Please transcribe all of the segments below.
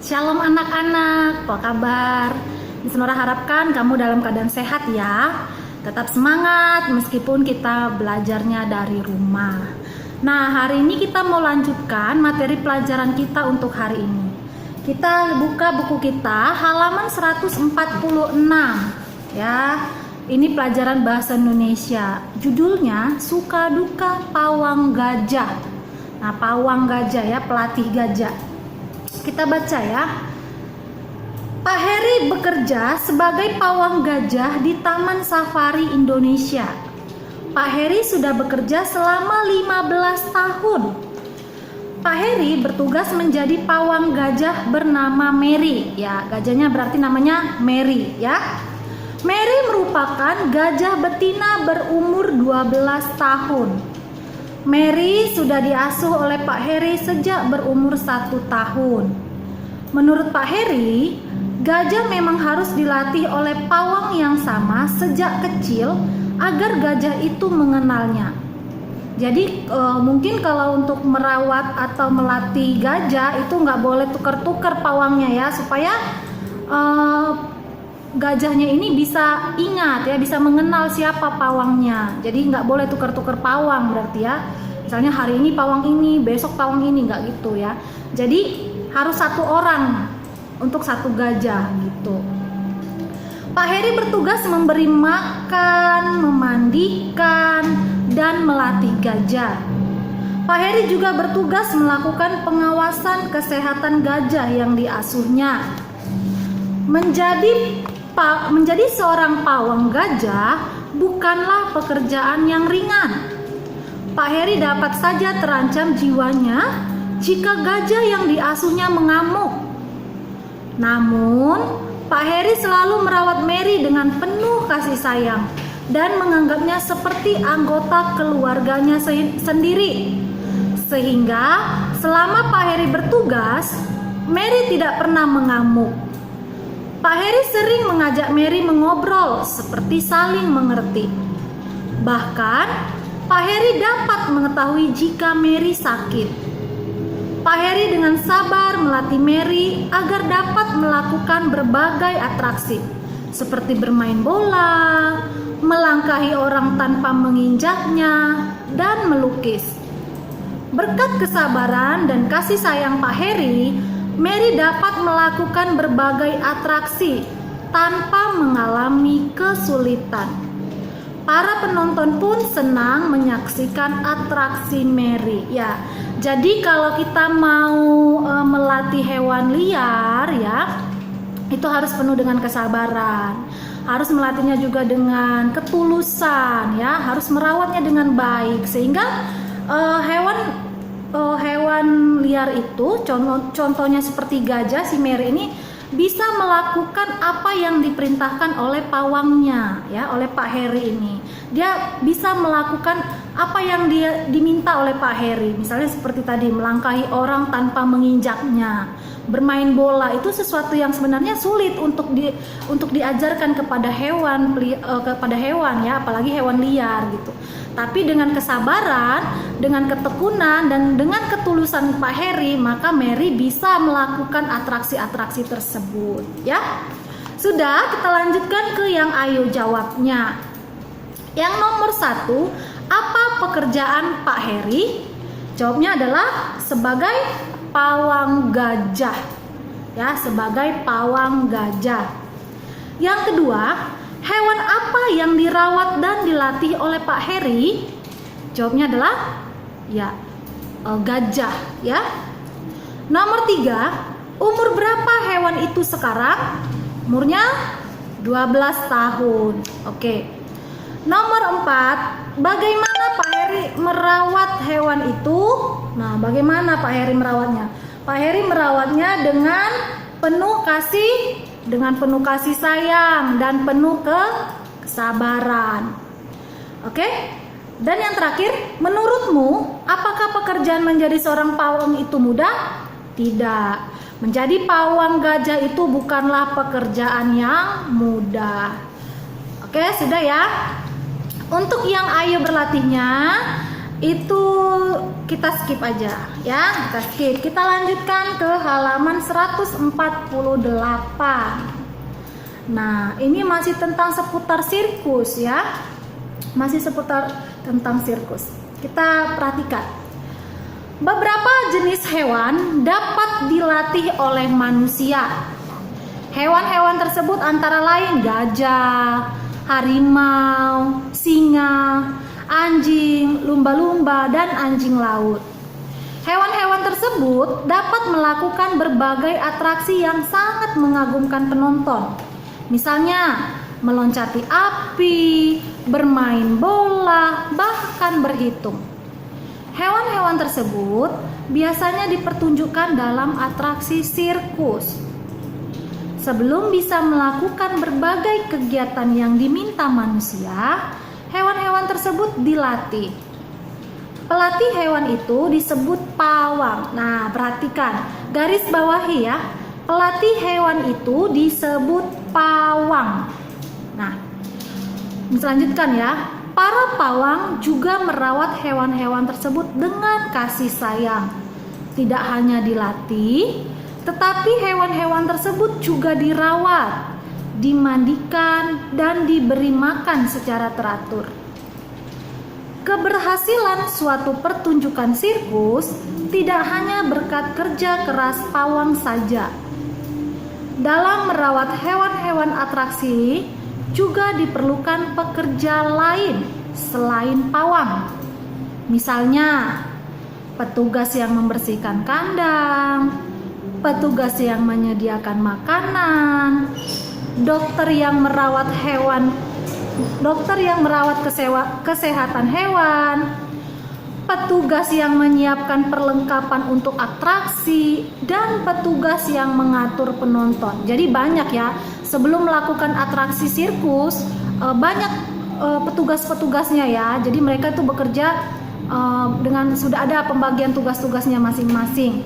Shalom anak-anak, apa kabar? Miss Nora harapkan kamu dalam keadaan sehat ya. Tetap semangat meskipun kita belajarnya dari rumah. Nah, hari ini kita mau lanjutkan materi pelajaran kita untuk hari ini. Kita buka buku kita halaman 146 ya. Ini pelajaran bahasa Indonesia. Judulnya Suka Duka Pawang Gajah. Nah, pawang gajah ya, pelatih gajah. Kita baca ya. Pak Heri bekerja sebagai pawang gajah di Taman Safari Indonesia. Pak Heri sudah bekerja selama 15 tahun. Pak Heri bertugas menjadi pawang gajah bernama Mary. Ya, gajahnya berarti namanya Mary ya. Mary merupakan gajah betina berumur 12 tahun. Mary sudah diasuh oleh Pak Heri sejak berumur 1 tahun. Menurut Pak Heri, gajah memang harus dilatih oleh pawang yang sama sejak kecil agar gajah itu mengenalnya. Jadi mungkin kalau untuk merawat atau melatih gajah itu nggak boleh tuker-tuker pawangnya ya, supaya gajahnya ini bisa ingat ya, bisa mengenal siapa pawangnya. Jadi nggak boleh tukar-tukar pawang berarti ya. Misalnya hari ini pawang ini, besok pawang ini, nggak gitu ya. Jadi harus satu orang untuk satu gajah gitu. Pak Heri bertugas memberi makan, memandikan, dan melatih gajah. Pak Heri juga bertugas melakukan pengawasan kesehatan gajah yang diasuhnya. Menjadi seorang pawang gajah bukanlah pekerjaan yang ringan. Pak Heri dapat saja terancam jiwanya jika gajah yang diasuhnya mengamuk. Namun, Pak Heri selalu merawat Mary dengan penuh kasih sayang dan menganggapnya seperti anggota keluarganya sendiri. Sehingga selama Pak Heri bertugas, Mary tidak pernah mengamuk. Pak Heri sering mengajak Mary mengobrol seperti saling mengerti. Bahkan, Pak Heri dapat mengetahui jika Mary sakit. Pak Heri dengan sabar melatih Mary agar dapat melakukan berbagai atraksi, seperti bermain bola, melangkahi orang tanpa menginjaknya, dan melukis. Berkat kesabaran dan kasih sayang Pak Heri, Mary dapat melakukan berbagai atraksi tanpa mengalami kesulitan. Para penonton pun senang menyaksikan atraksi Mary. Ya, jadi kalau kita mau melatih hewan liar ya, itu harus penuh dengan kesabaran. Harus melatihnya juga dengan ketulusan ya, harus merawatnya dengan baik sehingga hewan liar itu, contohnya seperti gajah, si Mary ini bisa melakukan apa yang diperintahkan oleh pawangnya ya, oleh Pak Heri ini. Dia bisa melakukan apa yang dia diminta oleh Pak Heri. Misalnya seperti tadi melangkahi orang tanpa menginjaknya, bermain bola, itu sesuatu yang sebenarnya sulit untuk diajarkan kepada hewan ya, apalagi hewan liar gitu. Tapi dengan kesabaran, dengan ketekunan, dan dengan ketulusan Pak Heri, maka Mary bisa melakukan atraksi-atraksi tersebut ya. Sudah, kita lanjutkan ke yang ayo jawabnya. Yang nomor 1, apa pekerjaan Pak Heri? Jawabnya adalah sebagai pawang gajah ya, sebagai pawang gajah. Yang kedua, hewan apa yang dirawat dan dilatih oleh Pak Heri? Jawabnya adalah ya, gajah ya. Nomor 3, umur berapa hewan itu sekarang? Umurnya 12 tahun. Oke. Nomor 4, bagaimana Pak Heri merawat hewan itu? Nah, bagaimana Pak Heri merawatnya? Pak Heri merawatnya dengan penuh kasih sayang dan penuh kesabaran. Oke? Dan yang terakhir, menurutmu apakah pekerjaan menjadi seorang pawang itu mudah? Tidak. Menjadi pawang gajah itu bukanlah pekerjaan yang mudah. Oke, sudah ya. Untuk yang ayo berlatihnya, itu kita skip aja ya, kita skip. Kita lanjutkan ke halaman 148. Nah, ini masih tentang seputar sirkus ya. Masih seputar tentang sirkus. Kita perhatikan. Beberapa jenis hewan dapat dilatih oleh manusia. Hewan-hewan tersebut antara lain gajah, harimau, singa, anjing, lumba-lumba, dan anjing laut. Hewan-hewan tersebut dapat melakukan berbagai atraksi yang sangat mengagumkan penonton. Misalnya, meloncati api, bermain bola, bahkan berhitung. Hewan-hewan tersebut biasanya dipertunjukkan dalam atraksi sirkus. Sebelum bisa melakukan berbagai kegiatan yang diminta manusia, hewan-hewan tersebut dilatih. Pelatih hewan itu disebut pawang. Nah, perhatikan, garis bawahi ya. Pelatih hewan itu disebut pawang. Nah, selanjutkan ya. Para pawang juga merawat hewan-hewan tersebut dengan kasih sayang. Tidak hanya dilatih, tetapi hewan-hewan tersebut juga dirawat, dimandikan, dan diberi makan secara teratur. Keberhasilan suatu pertunjukan sirkus tidak hanya berkat kerja keras pawang saja. Dalam merawat hewan-hewan atraksi juga diperlukan pekerja lain selain pawang. Misalnya, petugas yang membersihkan kandang, petugas yang menyediakan makanan, dokter yang merawat kesehatan hewan, petugas yang menyiapkan perlengkapan untuk atraksi, dan petugas yang mengatur penonton. Jadi banyak ya, sebelum melakukan atraksi sirkus banyak petugas-petugasnya ya. Jadi mereka itu bekerja dengan sudah ada pembagian tugas-tugasnya masing-masing.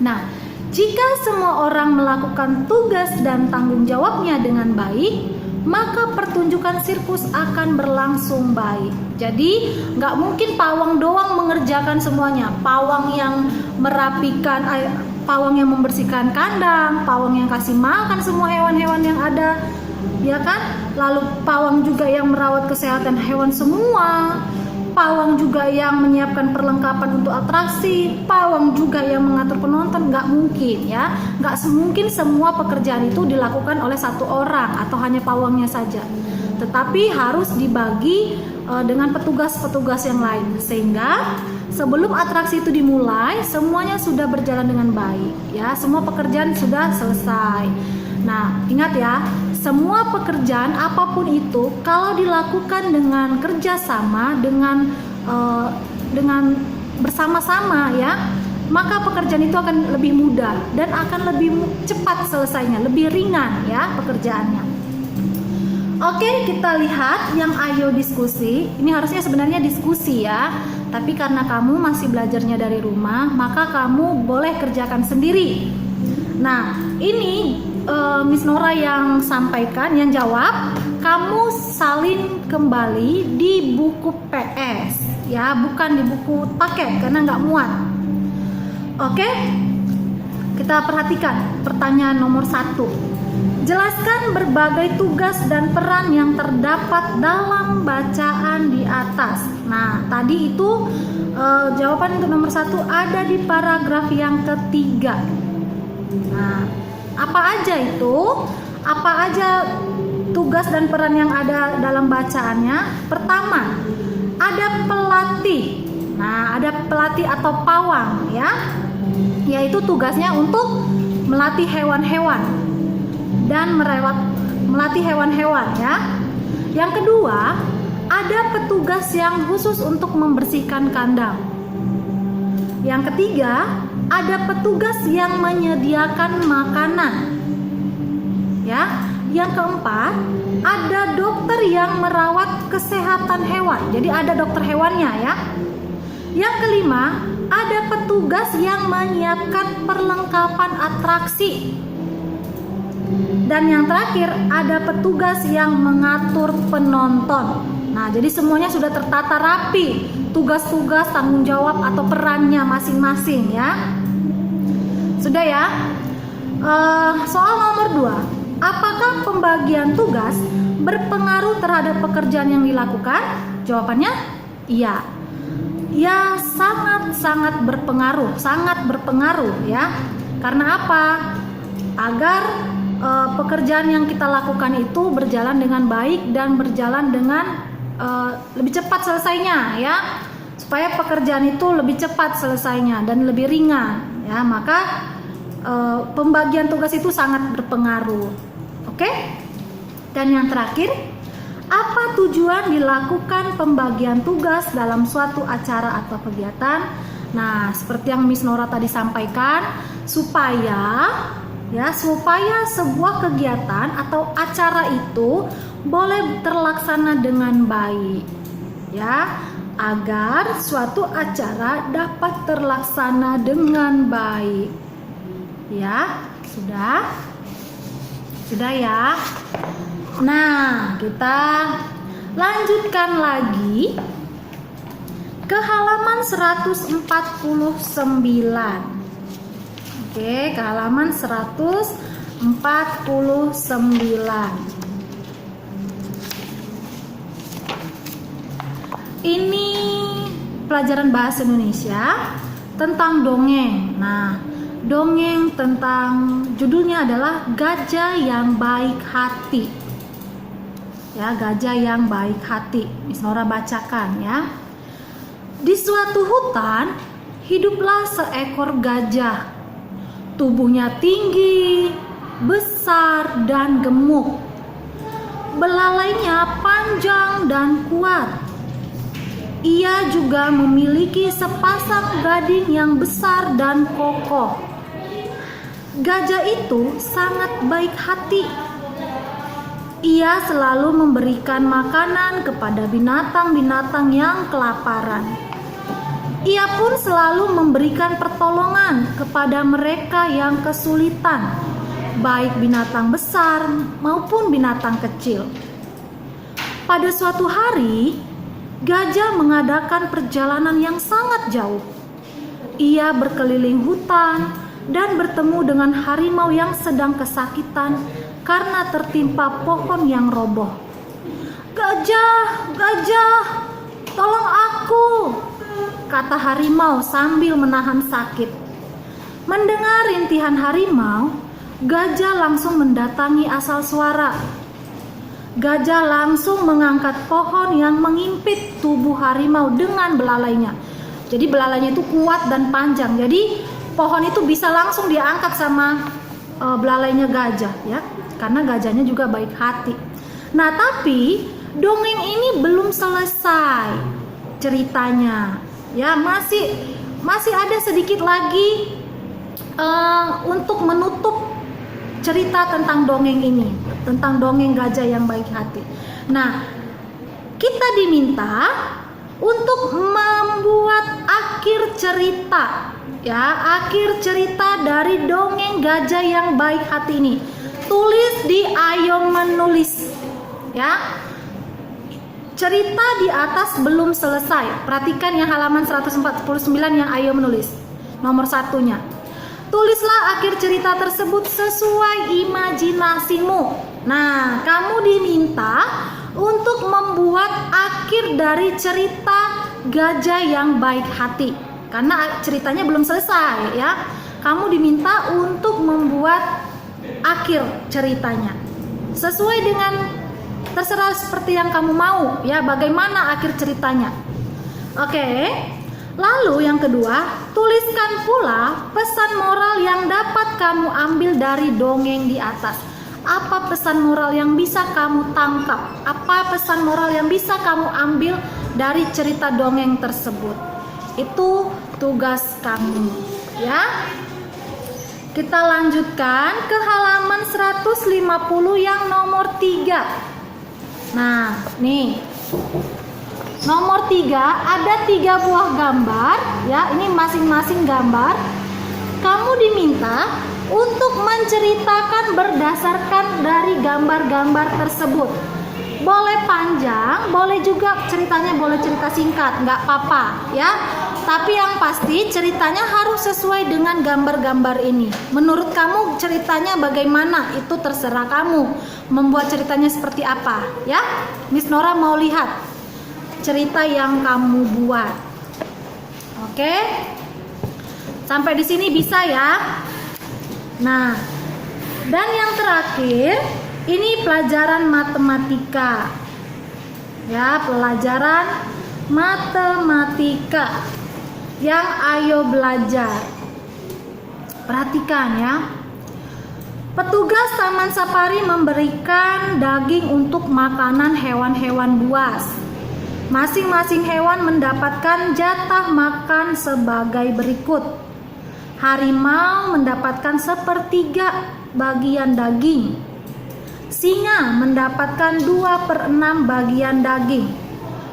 Nah, jika semua orang melakukan tugas dan tanggung jawabnya dengan baik, maka pertunjukan sirkus akan berlangsung baik. Jadi nggak mungkin pawang doang mengerjakan semuanya. Pawang yang merapikan, pawang yang membersihkan kandang, pawang yang kasih makan semua hewan-hewan yang ada, ya kan? Lalu pawang juga yang merawat kesehatan hewan semua. Pawang juga yang menyiapkan perlengkapan untuk atraksi, pawang juga yang mengatur penonton. Nggak mungkin ya, nggak mungkin semua pekerjaan itu dilakukan oleh satu orang atau hanya pawangnya saja, tetapi harus dibagi dengan petugas-petugas yang lain, sehingga sebelum atraksi itu dimulai semuanya sudah berjalan dengan baik ya, semua pekerjaan sudah selesai. Nah, ingat ya, semua pekerjaan apapun itu kalau dilakukan dengan kerjasama, dengan bersama-sama ya, maka pekerjaan itu akan lebih mudah dan akan lebih cepat selesainya, lebih ringan ya pekerjaannya. Oke, kita lihat yang ayo diskusi. Ini harusnya sebenarnya diskusi ya, tapi karena kamu masih belajarnya dari rumah, maka kamu boleh kerjakan sendiri. Nah, ini Miss Nora yang sampaikan, yang jawab, kamu salin kembali di buku PS ya, bukan di buku paket karena nggak muat. Oke, kita perhatikan pertanyaan nomor 1. Jelaskan berbagai tugas dan peran yang terdapat dalam bacaan di atas. Nah, tadi itu jawaban untuk nomor 1 ada di paragraf yang ketiga. Nah, apa aja itu? Apa aja tugas dan peran yang ada dalam bacaannya? Pertama, ada pelatih. Nah, ada pelatih atau pawang ya, yaitu tugasnya untuk melatih hewan-hewan dan melatih hewan-hewan ya. Yang kedua, ada petugas yang khusus untuk membersihkan kandang. Yang ketiga, ada petugas yang menyediakan makanan. Ya, yang keempat, ada dokter yang merawat kesehatan hewan. Jadi ada dokter hewannya ya. Yang kelima, ada petugas yang menyiapkan perlengkapan atraksi. Dan yang terakhir, ada petugas yang mengatur penonton. Nah, jadi semuanya sudah tertata rapi, tugas-tugas, tanggung jawab atau perannya masing-masing ya. Sudah ya. Soal nomor 2, apakah pembagian tugas berpengaruh terhadap pekerjaan yang dilakukan? Jawabannya iya. Ya, sangat berpengaruh ya. Karena apa? Agar pekerjaan yang kita lakukan itu berjalan dengan baik dan berjalan dengan lebih cepat selesainya ya. Supaya pekerjaan itu lebih cepat selesainya dan lebih ringan ya, maka pembagian tugas itu sangat berpengaruh. Oke? Dan yang terakhir, apa tujuan dilakukan pembagian tugas dalam suatu acara atau kegiatan? Nah, seperti yang Miss Nora tadi sampaikan, supaya sebuah kegiatan atau acara itu boleh terlaksana dengan baik. Ya, agar suatu acara dapat terlaksana dengan baik. Ya, sudah ya. Nah, kita lanjutkan lagi ke halaman 149. Oke, ke halaman 149. Ini pelajaran bahasa Indonesia tentang dongeng. Nah, dongeng tentang judulnya adalah Gajah yang Baik Hati. Ya, Gajah yang Baik Hati. Miss Nora bacakan ya. Di suatu hutan hiduplah seekor gajah. Tubuhnya tinggi, besar dan gemuk. Belalainya panjang dan kuat. Ia juga memiliki sepasang gading yang besar dan kokoh. Gajah itu sangat baik hati. Ia selalu memberikan makanan kepada binatang-binatang yang kelaparan. Ia pun selalu memberikan pertolongan kepada mereka yang kesulitan, baik binatang besar maupun binatang kecil. Pada suatu hari, gajah mengadakan perjalanan yang sangat jauh. Ia berkeliling hutan dan bertemu dengan harimau yang sedang kesakitan karena tertimpa pohon yang roboh. "Gajah, gajah, tolong aku," kata harimau sambil menahan sakit. Mendengar rintihan harimau, gajah langsung mendatangi asal suara. Gajah langsung mengangkat pohon yang mengimpit tubuh harimau dengan belalainya. Jadi belalainya itu kuat dan panjang. Jadi pohon itu bisa langsung diangkat sama belalainya gajah ya. Karena gajahnya juga baik hati. Nah, tapi dongeng ini belum selesai ceritanya. Ya, masih ada sedikit lagi untuk menutup cerita tentang dongeng ini, tentang dongeng gajah yang baik hati. Nah, kita diminta untuk membuat akhir cerita, ya, akhir cerita dari dongeng gajah yang baik hati ini. Tulis di Ayo Menulis, ya. Cerita di atas belum selesai. Perhatikan yang halaman 149 yang Ayo Menulis. Nomor satunya. Tulislah akhir cerita tersebut sesuai imajinasimu. Nah, kamu diminta untuk membuat akhir dari cerita gajah yang baik hati. Karena ceritanya belum selesai ya. Kamu diminta untuk membuat akhir ceritanya. Sesuai dengan terserah seperti yang kamu mau ya, bagaimana akhir ceritanya. Oke. Lalu yang kedua, tuliskan pula pesan moral yang dapat kamu ambil dari dongeng di atas. Apa pesan moral yang bisa kamu tangkap? Apa pesan moral yang bisa kamu ambil dari cerita dongeng tersebut? Itu tugas kamu, ya. Kita lanjutkan ke halaman 150 yang nomor 3. Nah, nih. Nomor 3 ada 3 buah gambar ya, ini masing-masing gambar. Kamu diminta untuk menceritakan berdasarkan dari gambar-gambar tersebut. Boleh panjang, boleh juga ceritanya boleh cerita singkat, nggak apa-apa ya. Tapi yang pasti ceritanya harus sesuai dengan gambar-gambar ini. Menurut kamu ceritanya bagaimana? Itu terserah kamu. Membuat ceritanya seperti apa ya. Miss Nora mau lihat cerita yang kamu buat. Oke? Sampai di sini bisa ya. Nah, dan yang terakhir ini pelajaran matematika. Ya, pelajaran matematika yang ayo belajar. Perhatikan ya. Petugas Taman Safari memberikan daging untuk makanan hewan-hewan buas. Masing-masing hewan mendapatkan jatah makan sebagai berikut. Harimau mendapatkan 1/3 bagian daging. Singa mendapatkan 2/6 bagian daging.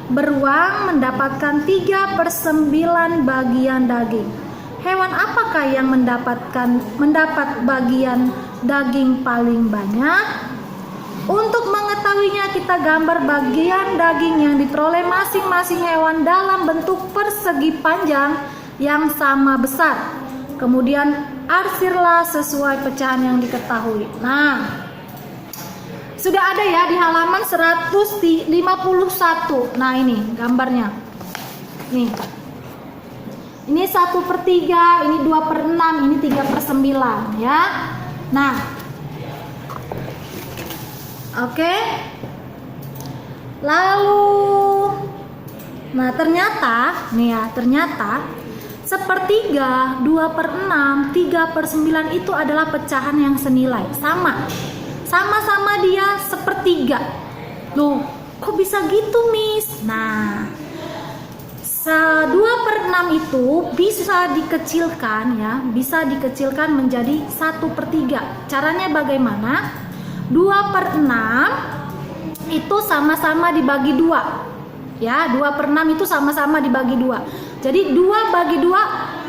Beruang mendapatkan 3/9 bagian daging. Hewan apakah yang mendapat bagian daging paling banyak? Untuk mengetahuinya kita gambar bagian daging yang diperoleh masing-masing hewan dalam bentuk persegi panjang yang sama besar. Kemudian arsirlah sesuai pecahan yang diketahui. Nah, sudah ada ya di halaman 151. Nah, ini gambarnya. Nih. Ini 1/3, ini 2/6, ini 3/9 ya. Nah. Oke. Lalu ternyata nih ya, ternyata 1/3, 2/6, 3/9 itu adalah pecahan yang senilai, sama-sama dia 1/3. Loh, kok bisa gitu, Miss? Nah, 2/6 itu bisa dikecilkan ya, bisa dikecilkan menjadi 1/3. Caranya bagaimana? 2/6 itu sama-sama dibagi 2. Ya, 2/6 itu sama-sama dibagi 2. Jadi 2 bagi 2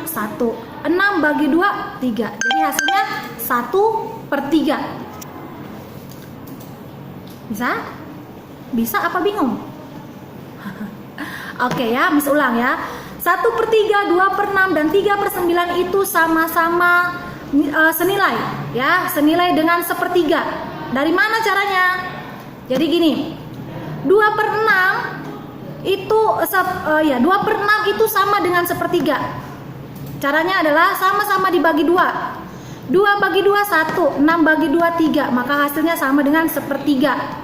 1, 6 bagi 2 3. Jadi hasilnya 1/3. Bisa? Bisa apa bingung? Oke ya, Miss ulang ya. 1/3, 2/6 dan 3/9 itu sama-sama senilai ya, senilai dengan 1/3. Dari mana caranya? Jadi gini. 2/6 itu 2/6 itu sama dengan 1/3. Caranya adalah sama-sama dibagi 2. 2 bagi 2 1, 6 bagi 2 3, maka hasilnya sama dengan 1/3.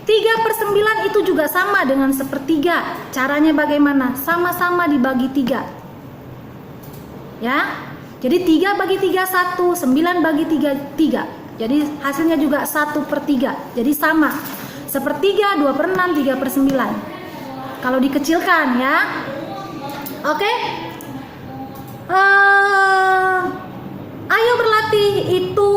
3/9 itu juga sama dengan 1/3. Caranya bagaimana? Sama-sama dibagi 3. Ya. Jadi 3 bagi 3 1, 9 bagi 3 3. Jadi hasilnya juga 1/3. Jadi sama. 1/3, 2/6, 3/9. Kalau dikecilkan ya. Oke. Ayo berlatih itu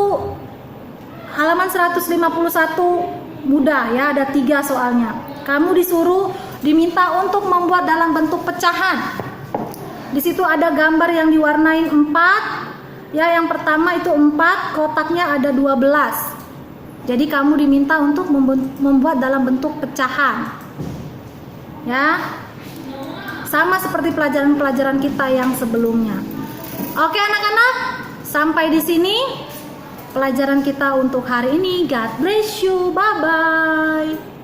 halaman 151 mudah ya, ada 3 soalnya. Kamu diminta untuk membuat dalam bentuk pecahan. Di situ ada gambar yang diwarnain 4. Ya, yang pertama itu 4, kotaknya ada 12. Jadi kamu diminta untuk membuat dalam bentuk pecahan. Ya. Sama seperti pelajaran-pelajaran kita yang sebelumnya. Oke anak-anak, sampai di sini pelajaran kita untuk hari ini. God bless you. Bye bye.